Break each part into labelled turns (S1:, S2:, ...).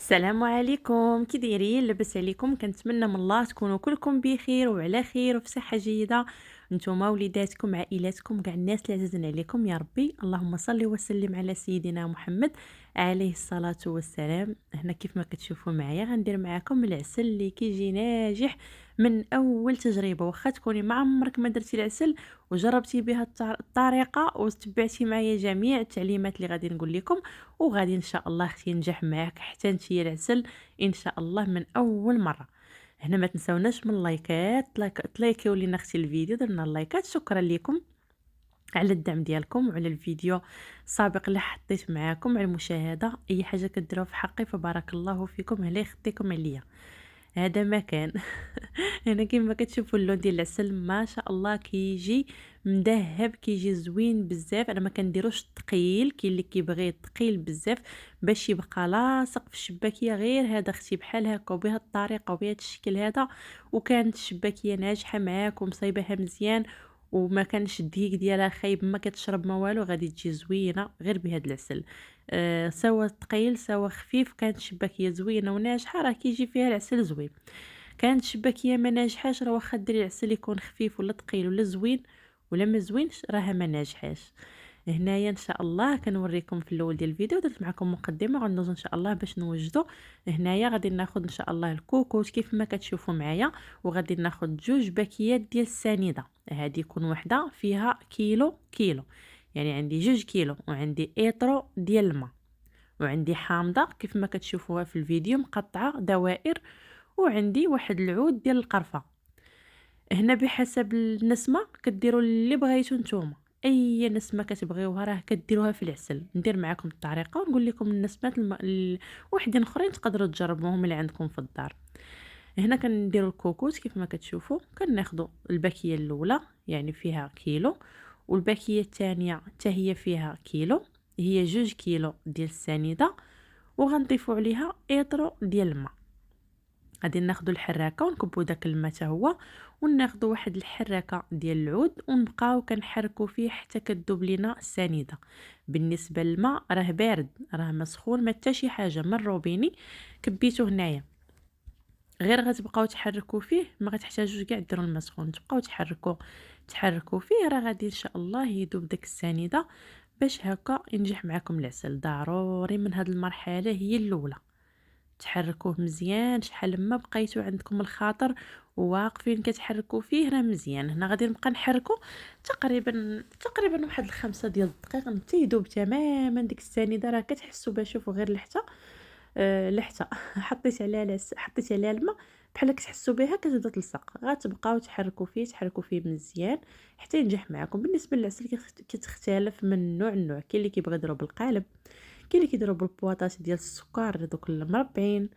S1: السلام عليكم، كي دايرين؟ لاباس عليكم؟ كنتمنى من الله تكونوا كلكم بخير وعلى خير وفي صحه جيده. نتوما وليداتكم عائلاتكم كاع الناس اللي عزيزين عليكم يا ربي. اللهم صل وسلم على سيدنا محمد عليه الصلاه والسلام. هنا كيف ما كتشوفوا معايا غندير معاكم العسل اللي كيجي ناجح من اول تجربه، واخا تكوني ما عمرك ما درتي العسل وجربتي بها الطريقه وتبعتي معايا جميع التعليمات اللي غادي نقول لكم، وغادي ان شاء الله اختي ينجح معاك حتى نتيا العسل ان شاء الله من اول مره. هنا ما تنساوناش من اللايكات، تلايكيو لينا اختي الفيديو، درنا اللايكات. شكرا لكم على الدعم ديالكم وعلى الفيديو السابق اللي حطيت معاكم على المشاهده. اي حاجه كديروها في حقي فبارك الله فيكم، الله يخطيكم عليا. هذا ما كان. هنا كيما كتشوفوا اللون ديال العسل ما شاء الله كيجي مذهب، كيجي زوين بزاف. انا ما كنديروش ثقيل، كاين اللي كيبغي ثقيل بزاف باش يبقى لاصق في الشباكيه. غير هذا اختي بحال هكا وبهذه الطريقه وبهذا الشكل هذا، وكانت الشباكيه ناجحه معاك ومصايبها مزيان، وما كانش الديك ديالها خايب، ما كتشرب ما والو، غادي تجي زوينه غير بهذا العسل. سوا ثقيل سوا خفيف، كانت الشباكيه زوينه وناجحه راه كيجي فيها العسل زوين. كانت الشباكيه ما ناجحاش، راه واخا ديري العسل يكون خفيف ولا ثقيل ولا زوين ولا ما زوينش راها ما ناجحاش. هنايا ان شاء الله كنوريكم في الاول ديال الفيديو، درت معكم مقدمه غندوز ان شاء الله باش نوجدو. هنايا غادي ناخذ ان شاء الله الكوكوت كيف ما كتشوفوا معايا، وغادي ناخذ جوج باكيات ديال السنيده. هذه يكون وحده فيها كيلو كيلو، يعني عندي 2 كيلو، وعندي ايطرو ديال الماء، وعندي حامضه كيف ما كتشوفوها في الفيديو مقطعه دوائر، وعندي واحد العود ديال القرفه. هنا بحسب النسمه كديروا اللي بغيتو نتوما، اي نسمه كتبغيوها راه كديروها في العسل. ندير معكم الطريقه ونقول لكم النسمات وحدين اخرين تقدروا تجربوهم اللي عندكم في الدار. هنا كنديروا الكوكوت كيف ما كتشوفوا، كناخذوا الباكيه الاولى يعني فيها كيلو، والباكيه الثانيه حتى هي فيها كيلو، هي 2 كيلو ديال السنيده، وغنضيفوا عليها ايطرو ديال الماء. غادي ناخذوا الحراكه ونكبوا داك الماء حتى هو، وناخذوا واحد الحراكه ديال العود ونبقاو كنحركوا فيه حتى كتذوب لينا السنيده. بالنسبه للماء راه بارد، راه ما سخون ما حتى شي حاجه، من الروبيني كبيتو هنايا. غير غتبقاو تحركوا فيه، ما غتحتاجوش كاع ديروا الماء سخون، تبقاو تحركوا فيه، راه غادي ان شاء الله يذوب داك السنيده. باش هكا ينجح معكم العسل ضروري من هاد المرحله هي الاولى تحركوه مزيان. شحال ما بقيتو عندكم الخاطر وواقفين كتحركوا فيه راه مزيان. هنا غادي نبقى نحركو تقريبا واحد الخمسة ديال الدقائق حتى يذوب تماما ديك السنيده. راه كتحسوا بها، شوفوا غير لحظه لحظه حطيت عليها الماء بحال كتحسوا بها كتبدا تلصق. غتبقاو تحركوا فيه مزيان حتى ينجح معكم. بالنسبه للعسل كتختلف من نوع لنوع، كاين اللي كيبغي يضرب بالقالب، كاين اللي كيديروا بالبواطات ديال السكر دوك المربعين،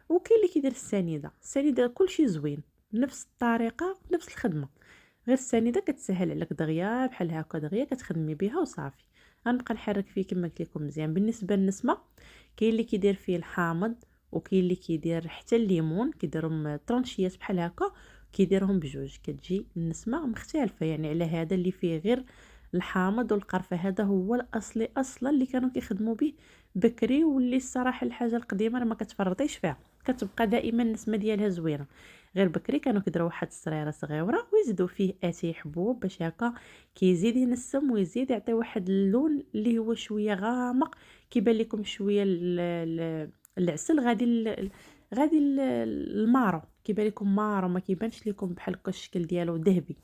S1: وكاين اللي كيدير السنيده كلشي زوين بنفس الطريقه بنفس الخدمه. غير السنيده كتسهل عليك دغيا بحال هكا، دغيا كتخدمي بها وصافي. غنبقى نحرك فيه كما قلت لكم مزيان. بالنسبه للنسمه كاين اللي كيدير فيه الحامض، وكاين اللي كيدير حتى الليمون، كيديرهم طرونشيات بحال هكا، كيديرهم بجوج كتجي النسمه مختلفه. يعني على هذا اللي فيه غير الحامض والقرفه، هذا هو الاصلي اصلا اللي كانوا كيخدموا به بكري، واللي الصراحه الحاجه القديمه راه ما كتفرطيش فيها، كتبقى دائما النسمه ديالها زوينه. غير بكري كانوا كيديروا واحد الصريره صغيره ويزيدوا فيه اتاي حبوب باش هكا كيزيد ينسم ويزيد يعطي واحد اللون اللي هو شويه غامق، كيبان لكم شويه العسل المارو، كيبان لكم مارو، ما كيبانش لكم بحال هكا الشكل ديالو ذهبي.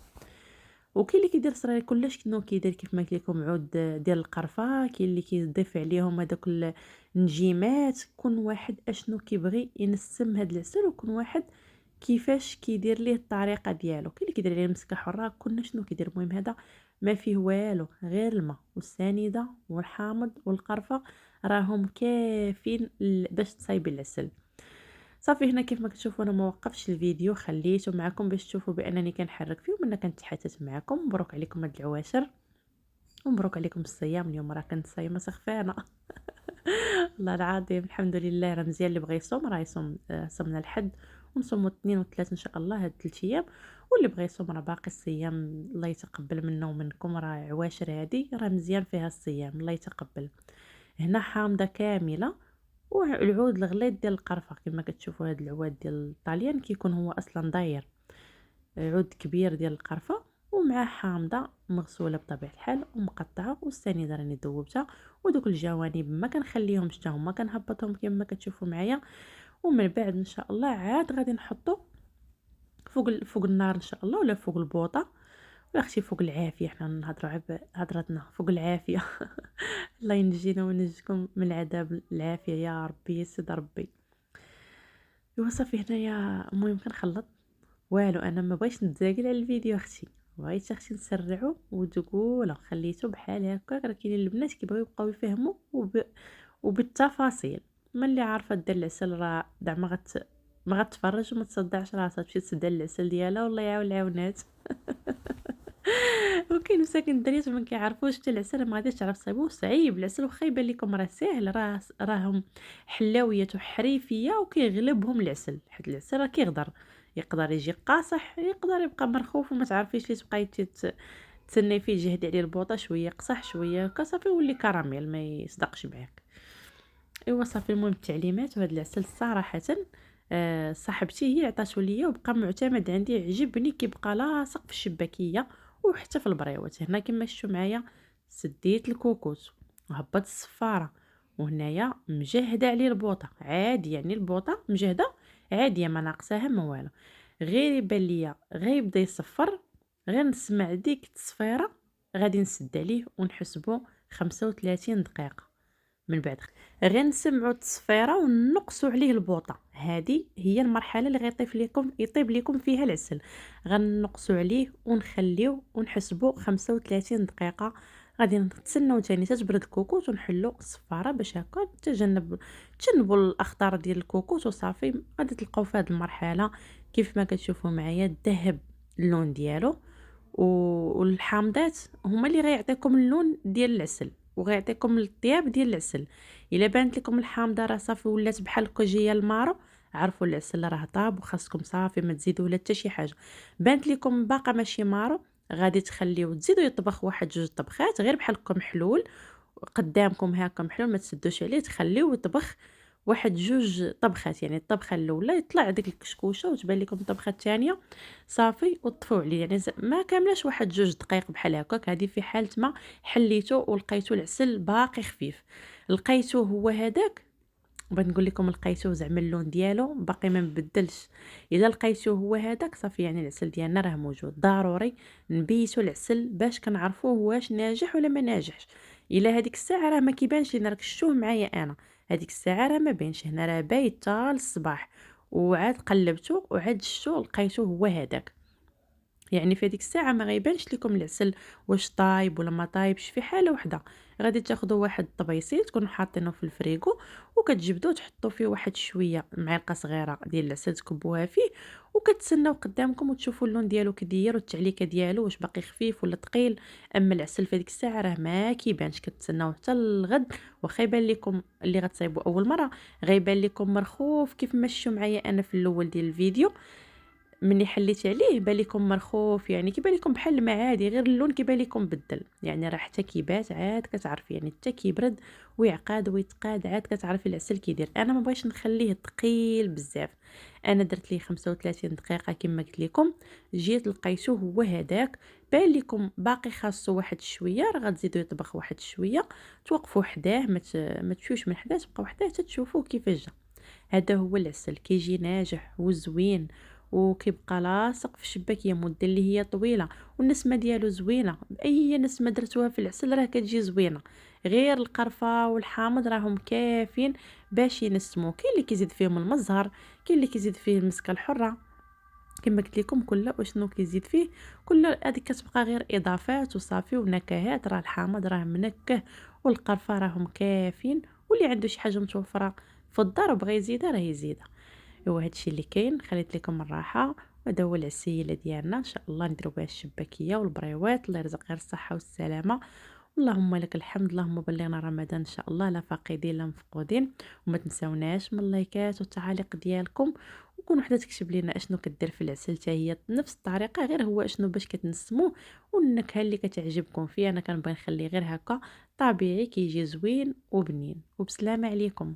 S1: وكاين اللي كيدير صراي كلش كنو كيدير كيف ما قلت لكم عود ديال القرفه، كاين اللي كيضيف عليهم هذوك النجيمات. كل واحد اشنو كيبغي ينسم هذا العسل، وكل واحد كيفاش كيدير ليه الطريقه ديالو. كاين اللي كيدير عليه مسكه حره، كلنا شنو كيدير. المهم هذا ما فيه والو غير الماء والسنيده والحامض والقرفه، راهم كافين باش تصايبي العسل. صافي هنا كيف ما كتشوفوا انا ما وقفش الفيديو، خليته معكم باش تشوفوا بانني كنحرك فيه ومنا كنتحدث معكم. مبروك عليكم هاد العواشر، ومبروك عليكم الصيام. اليوم راه كنت صايمه سخفانه. والله العظيم الحمد لله. راه مزيان اللي بغى يصوم راه يصوم. صمنا الحد ونصوموا الاثنين والثلاث ان شاء الله، هاد 3 ايام. واللي بغى يصوم راه باقي الصيام، الله يتقبل منا ومنكم. راه عواشر هادي راه مزيان فيها الصيام، الله يتقبل. هنا حامضه كامله والعود الغليظ ديال القرفة كما كتشوفوا. هاد العواد ديال الطاليان كيكون هو اصلا داير عود كبير ديال القرفة، ومعاه حامضة مغسولة بطبيعة الحال ومقطعة، والسنيدة راني ذوبتها، ودوك الجوانب ما كنخليهمش حتى هما كنهبطهم كما كتشوفوا معايا. ومن بعد ان شاء الله عاد غادي نحطو فوق النار ان شاء الله، ولا فوق البوطه، ولا اختي فوق العافيه. حنا نهضروا هضرتنا فوق العافيه. الله ينجينا وينجيكم من العذاب العافيه يا ربي يا سيد ربي. ايوا صافي هنايا المهم كنخلط. والو انا ما بغيتش نتزاقل على الفيديو اختي، بغيت اختي نسرعو وتقول خليته بحال هكا. راه كاينين البنات كيبغيو يبقاو يفهموا وبالتفاصيل. ما اللي عارفه دير العسل راه زعما ما غتفرج وما تصدعش راسها تمشي تسدى العسل ديالها والله يعاون العاونات. وكاين مساكن الدريات ما كيعرفوش حتى العسل، ما غاديش تعرف تصايبوه. صعيب العسل، واخا يبان لكم راه ساهل، راهم حلاويات وحريفيه وكيغلبهم العسل، حيت العسل راه يقدر يجي قاصح، يقدر يبقى مرخوف وما تعرفيش لي تبقاي تسني فيه، جهدي عليه البوطه شويه قصح شويه هكا صافي يولي كراميل ما يصدقش معاك. ايوا صافي المهم التعليمات. وهذا العسل صراحه صاحبتي هي عطاتو ليا وبقى معتمد عندي، عجبني كيبقى لاصق في الشباكيه وحتى في البريوات. هنا كما شفتوا معايا سديت الكوكوط وهبطت الصفاره، وهنايا مجهده عليه البوطه عادي، يعني البوطه مجهده عاديه ما ناقصاها ما والو. غير يبان ليا غير يبدا يصفر، غير نسمع ديك التصفيره غادي نسد عليه ونحسبو 35 دقيقه. من بعد غير نسمعوا التصفيره ونقصوا عليه البوطه. هذه هي المرحله اللي يطيب لكم فيها العسل. غنقصوا عليه ونخليو ونحسبوا 35 دقيقه. غادي نتسناو ثاني تتبرد الكوكوط ونحلوا الصفاره باش هكا تجنبوا الاخطار ديال الكوكوط. وصافي غادي تلقاو في هذه المرحله كيف ما كتشوفوا معايا ذهب اللون ديالو، والحامضات هما اللي غيعطيكم اللون ديال العسل وغيعطيكم الطياب ديال العسل. الا بانت لكم الحامضه راه صافي ولات بحال الكوجيه المارو، عرفوا العسل راه طاب وخاصكم صافي ما تزيدوا لا حتى شي حاجه. بانت لكم باقا ماشي مارو، غادي تخليوه تزيدوا يطبخ واحد جوج طبخات غير بحال هكا محلول قدامكم هكا محلول، ما تسدوش عليه، تخليوه يطبخ واحد جوج طبخات. يعني الطبخه الاولى يطلع ديك الكشكوشه وتبان لكم الطبخه الثانيه صافي وطفوا عليه. يعني ما كاملاش واحد جوج دقائق بحال هكاك. هذه في حاله ما حليتو ولقيتو العسل باقي خفيف. لقيتو هو هذاك، بغيت نقول لكم لقيتوه زعما اللون ديالو باقي ما مبدلش. اذا لقيتوه هو هذاك صافي يعني العسل ديالنا راه موجود. ضروري نبيتو العسل باش كنعرفوه واش ناجح ولا ما ناجحش. الا هذيك الساعه راه ما كيبانش لينا، راك شفتوه معايا انا هذيك الساعه راه ما بينش، هنا راه بايت حتى للصباح. وعاد قلبته وعاد شفتو لقيتوه هو هذاك. يعني في هذيك الساعه ما غيبانش لكم العسل واش طايب ولا ما طايبش. في حاله وحده غادي تاخذوا واحد الطبيسيل تكونوا حاطينه في الفريغو، وكتجبدوه تحطوا فيه واحد شويه معلقه صغيره ديال العسل تكبوها فيه، وكتسناو قدامكم وتشوفوا اللون ديالو كدير والتعليكه ديالو واش باقي خفيف ولا ثقيل. اما العسل في هذيك الساعه راه ما كيبانش، كتسناو حتى الغد. واخا يبان لكم اللي غتصايبوا اول مره غيبان لكم مرخوف كيف ما شفتوا معايا انا في الاول ديال الفيديو. ملي حليت عليه بان لكم مرخوف، يعني كيبان لكم بحال الماء عادي، غير اللون كيبان لكم بدل. يعني راه حتى كيبات عاد كتعرفي، يعني حتى كيبرد ويعقاد ويتقاد عاد كتعرفي العسل كيدير. انا ما بغيتش نخليه ثقيل بزاف، انا درت ليه 35 دقيقه كما قلت لكم. جيت لقيتوه هو هذاك. بان لكم باقي خاصو واحد شويه، راه غتزيدوا يطبخ واحد شويه. توقفوا حداه، ما تمشيوش من حداه، تبقاو حداه حتى تشوفوه كيفاش جا. هذا هو العسل كيجي ناجح وزوين وكيبقى لاصق في الشباكيه مده اللي هي طويله، والنسمه ديالو زوينه. اي نسمه درتوها في العسل راه كتجي زوينه. غير القرفه والحامض راهم كافيين باش ينسمو. كاين اللي كيزيد فيهم المزهر، كاين اللي كيزيد فيه المسكه الحره. كما قلت لكم كل وشنو كيزيد فيه، كل هذيك كتبقى غير اضافات وصافي ونكهات. راه الحامض راه منكه والقرفه راهم كافيين، واللي عنده شي حاجه متوفره في الدار وبغى يزيدها راه يزيدها. هو هادشي اللي كاين. خليت لكم الراحه. وهذا هو العسيله ديالنا ان شاء الله نديرو بها الشباكيه والبريوات. الله يرزق غير الصحه والسلامه. اللهم لك الحمد. اللهم بلغنا رمضان ان شاء الله لا فاقدين لا مفقودين. وما تنساوناش من اللايكات والتعاليق ديالكم، وكون وحده تكتب لنا اشنو كدير في العسل حتى هي نفس الطريقه، غير هو اشنو باش كتنسموه والنكهه اللي كتعجبكم فيه. انا كنبغي نخليه غير هكا طبيعي كيجي زوين وبنين. وبسلامه عليكم.